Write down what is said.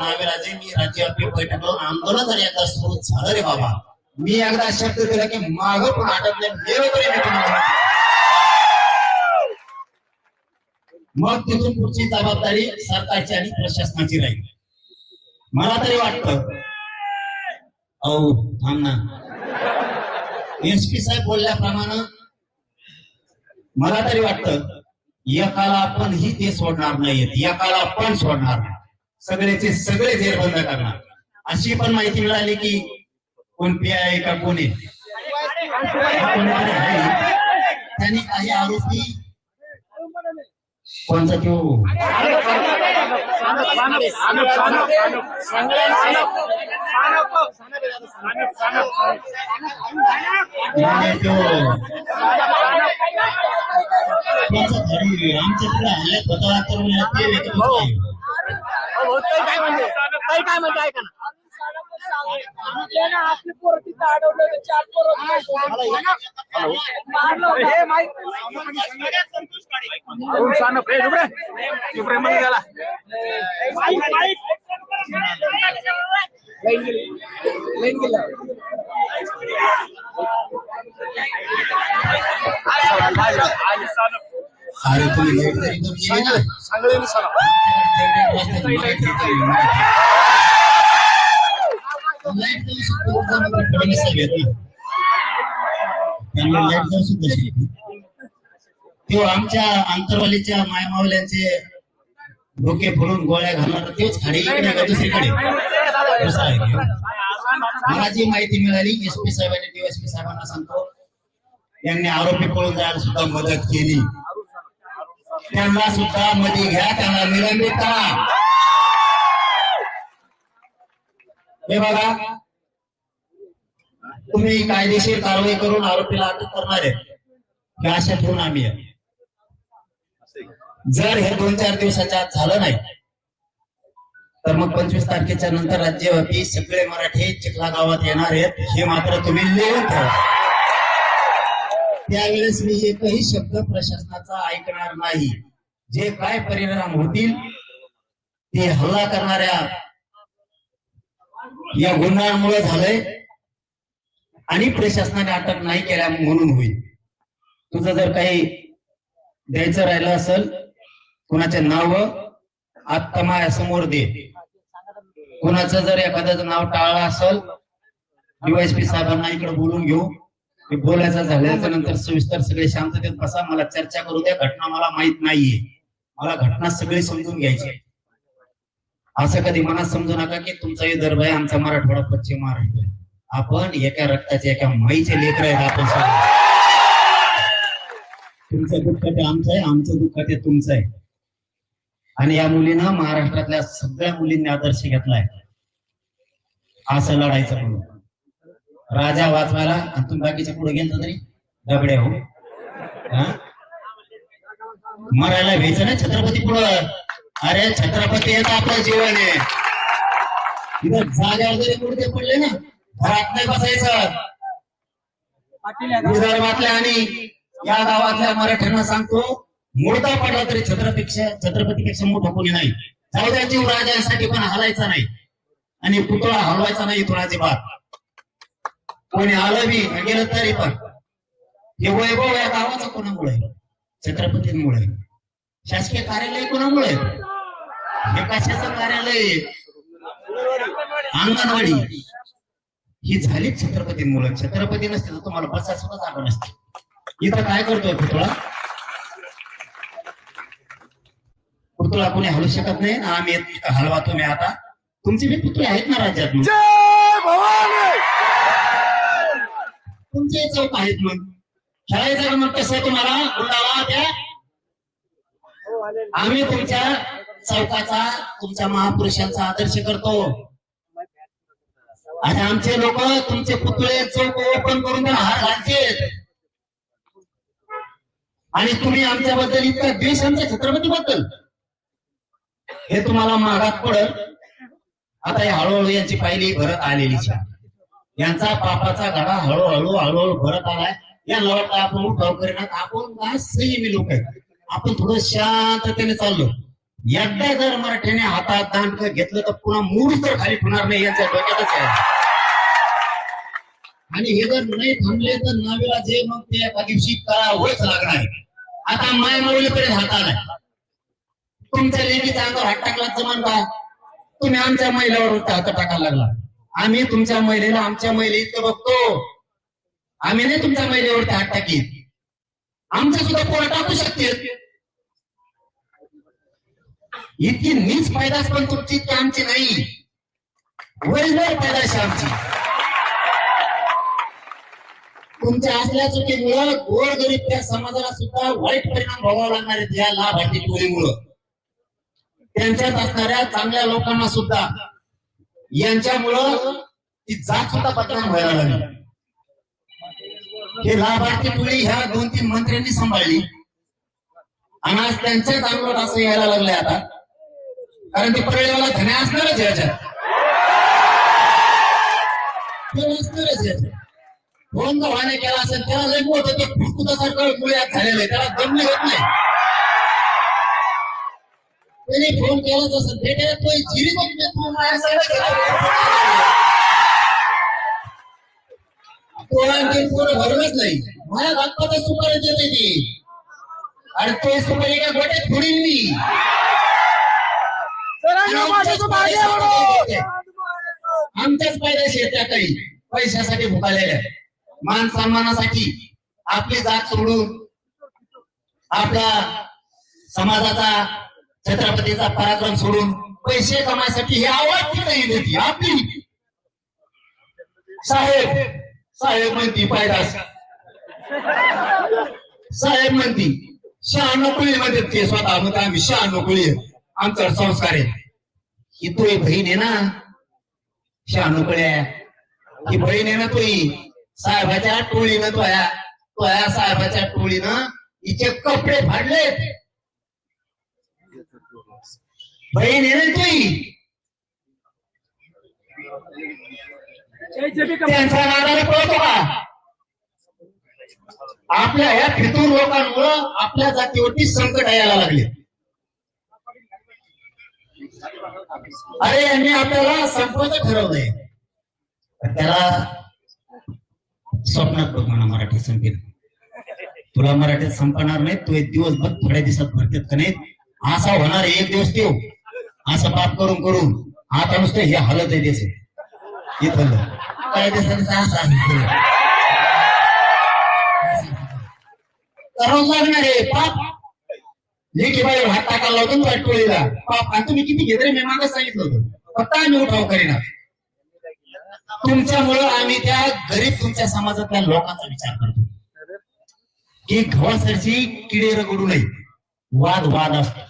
महाविराजे मी राज्यव्यापी बैठक लावून आंदोलन जर एकदा सुरू झालं रे बाबा, मी एकदा शब्द दिला की माग पण आटत नाही, मग तिथून पुढची जबाबदारी सरकारची आणि प्रशासनाची राहील. मला तरी वाटतं थांब ना, एसपी साहेब बोलल्याप्रमाणे मला तरी वाटतं एकाला आपण ही ते सोडणार नाहीत, एकाला पण सोडणार नाही, सगळेचे सगळे जेर बंद करणार. अशी पण माहिती मिळाली की कोण पी आहे का कोणी त्यांनी काही आरोपी कोणता तो आमच्या पुढे हल्ल्यात होता काय म्हणते ऐका ना, अरे तुम्ही तेव्हा आमच्या आंतरवालीच्या मायमावल्यांचे डोके फोडून गोळ्या घालणार तेच खाडी इकडे का दुसरीकडे. मला जी माहिती मिळाली एसपी साहेबांनी डीएसपी साहेबांना सांगतो यांनी आरोपी पळून जायला सुद्धा मदत केली, त्यांना सुद्धा मध्ये घ्या, त्यांना निलंबित करा. हे बघा, तुम्ही कायदेशीर कारवाई करून आरोपीला अटक करणार आहे हे आशा ठेवून आम्ही आहे. जर हे 2-4 दिवसाच्या आत झालं नाही तर मग 25 तारखेच्या नंतर राज्यव्यापी सगळे मराठी चिखला गावात येणार आहेत, हे मात्र तुम्ही लिहून ठेवा. त्यावेळेस मी एकही शब्द प्रशासनाचा ऐकणार नाही. जे काय परिणाम होतील ते हल्ला करणाऱ्या या गुन्ह्यांमुळे झालंय आणि प्रशासनाने अटक नाही केल्या म्हणून होईल. तुझं जर काही द्यायचं राहिलं असेल, कुणाचे नाव आत्ता माझ्यासमोर दे. कुणाचं जर एखाद्याचं नाव टाळलं असेल डीवायएसपी साहेबांना इकडे बोलून घेऊ, बोलायचं झाल्याच्या नंतर सविस्तर सगळे शांततेत बसा, मला चर्चा करू द्या. घटना मला माहित नाहीये, मला घटना सगळी समजून घ्यायची. असं कधी मनात समजू नका की तुमचा विदर्भ आहे, आमचा मराठवाडा पश्चिम महाराष्ट्र. आपण एका रक्ताचे एका माईचे लेकर आहेत. आपण तुमचं दुःख ते आमचं आहे, आमचं दुःख ते तुमचं आहे. आणि या मुलीनं महाराष्ट्रातल्या सगळ्या मुलींनी आदर्श घेतलाय असं लढायचं म्हणून. राजा वाचवायला आणि तुम्ही बाकीच्या पुढे गेलं तरी दबडे हो. मरायला व्हायचं ना छत्रपती पुढं. अरे छत्रपती येतं आपलं जीवन आहे. इथं जाग्यावर जरी मुर्दे पडले ना, घरात नाही बसायचं. विदर्भातल्या आणि या गावातल्या मराठ्यांना सांगतो, मुर्दा पडला तरी छत्रपतीपेक्षा मोठा कोणी नाही. जाऊ द्या, जीव राजासाठी पण हलायचा नाही आणि पुतळा हलवायचा नाही इथून अजिबात. कोणी आलं बी गेलं तरी पण हे वैभव या गावाचं कोणामुळे? छत्रपतींमुळे. शासकीय कार्यालय कोणामुळे? हे कशाचं कार्यालय? अंगणवाडी ही झाली छत्रपतींमुळे. छत्रपती नसते तर तुम्हाला बसा सुद्धा जागा नसते. इथं काय करतोय पुतळा? पुतळा कोणी हलू शकत नाही. आम्ही हलवा तुम्ही. आता तुमचे बी पुतळे आहेत ना राज्यात, तुमचे चौक आहेत. मग खेळायचं मग कसं तुम्हाला गुंडाळा द्या. आम्ही तुमच्या चौकाचा, तुमच्या महापुरुषांचा आदर्श करतो आणि आमचे लोक तुमचे पुतळे चौक ओपन करून हार घालतील. आणि तुम्ही आमच्याबद्दल इतका द्वेष आमच्या छत्रपतीबद्दल, हे तुम्हाला मागात पडत. आता हे हळूहळू यांची पायरी भरत आलेली आहे. यांचा पापाचा घडा हळूहळू हळूहळू भरत आलाय. यांना वाटतं आपण उठाव करीनात, आपण काय संयमी लोक आहेत, आपण थोडं शांततेने चाललो. एकदा जर मराठ्याने हातात दांड घेतलं तर पुन्हा मूड तर खाली होणार नाही यांच्या डोक्यातच आहे. आणि हे जर नाही थांबले तर नवीला जे मग ते एका दिवशी करावंच लागणार. आता माय माऊलीपर्यंत हात आलाय. तुमच्या लेकीचा अंगावर हात टाकला जमान का? तुम्ही आमच्या महिलेवर हात टाकायला लागला. आम्ही तुमच्या महिलेला आमच्या महिले इतकं बघतो. आम्ही नाही तुमच्या महिलेवरती हात टाकीत. आमच्या सुद्धा पोरं टाकू शकते. इतकी नीच पैदास पण तुमची इतकी आमची नाही. वैभव पैदाशी आमची. तुमच्या असल्या चुकीमुळं गोरगरीब त्या समाजाला सुद्धा वाईट परिणाम भोगावा लागणार आहेत या लाभार्थी टोळीमुळं. त्यांच्यात असणाऱ्या चांगल्या लोकांना सुद्धा यांच्यामुळं ती जात सुद्धा बदनाम व्हायला लागली. हे लाभार्थी टोळी ह्या 2-3 मंत्र्यांनी सांभाळली आणि आज त्यांच्याच अंगावर असं यायला लागलंय आता. कारण ते परळेवाला धन्या असणारच याच्यात. फोन जर वाने केला असेल त्याला लय मोठं ते फुटकुटासारखं मुळ्यात झालेलं आहे. त्याला दमले होत नाही. त्याने फोन केलाच असेल भेटायला तो जिरी तो आणखी पोरं भरलंच नाही. मला दाखवायचा सुपारी देते ती आणि तो सुपारी एका गोट्यात फोडील मी. आमच्याच पायद्याशी येत्या काही पैशासाठी भुकालेल्या मान सन्मानासाठी आपली जात सोडून आपला समाजाचा छत्रपतीचा पराक्रम सोडून पैसे कमायसाठी ही आवाज नाही देती आपली. साहेब साहेब म्हणती पायदास. साहेब म्हणती 96 कुळी मध्ये ते स्वतः म्हणते आम्ही 96 कुळी आमचा संस्कार आहे. ही तो बहीण आहे ना 96 कुळ्या. ही बहीण आहे ना तुही साहेबाच्या टोळीनं तोया साहेबाच्या टोळीनं हिचे कपडे फाडलेत. बहीण आहे ना तुही. त्यांच्या नादाला पळतो का? आपल्या ह्या फितूर लोकांमुळं आपल्या जातीवरती संकट यायला लागले. अरे यांनी आपल्याला संपवायचं ठरवलंय. त्याला स्वप्नात बघ म्हणा मराठी संपेल. तुला मराठीत संपणार नाही. तू एक दिवस बघ थोड्या दिवसात भरतेत का नाही असा होणार. एक दिवस देव असं पाप करून करून आता नुसतं हे हालत आहे देश इथं काय करावं लागणार आहे पाप. लेखी बाई हात टाकायला लावतो ना टोळीला पाप. आणि तुम्ही किती घेतले मी मागं सांगितलं होतं. फक्त आम्ही उठाव करीना. तुमच्यामुळं आम्ही त्या गरीब तुमच्या समाजातल्या लोकांचा विचार करतो की गव्हासारखी किडे रगडू नये. वाद वाद असतो.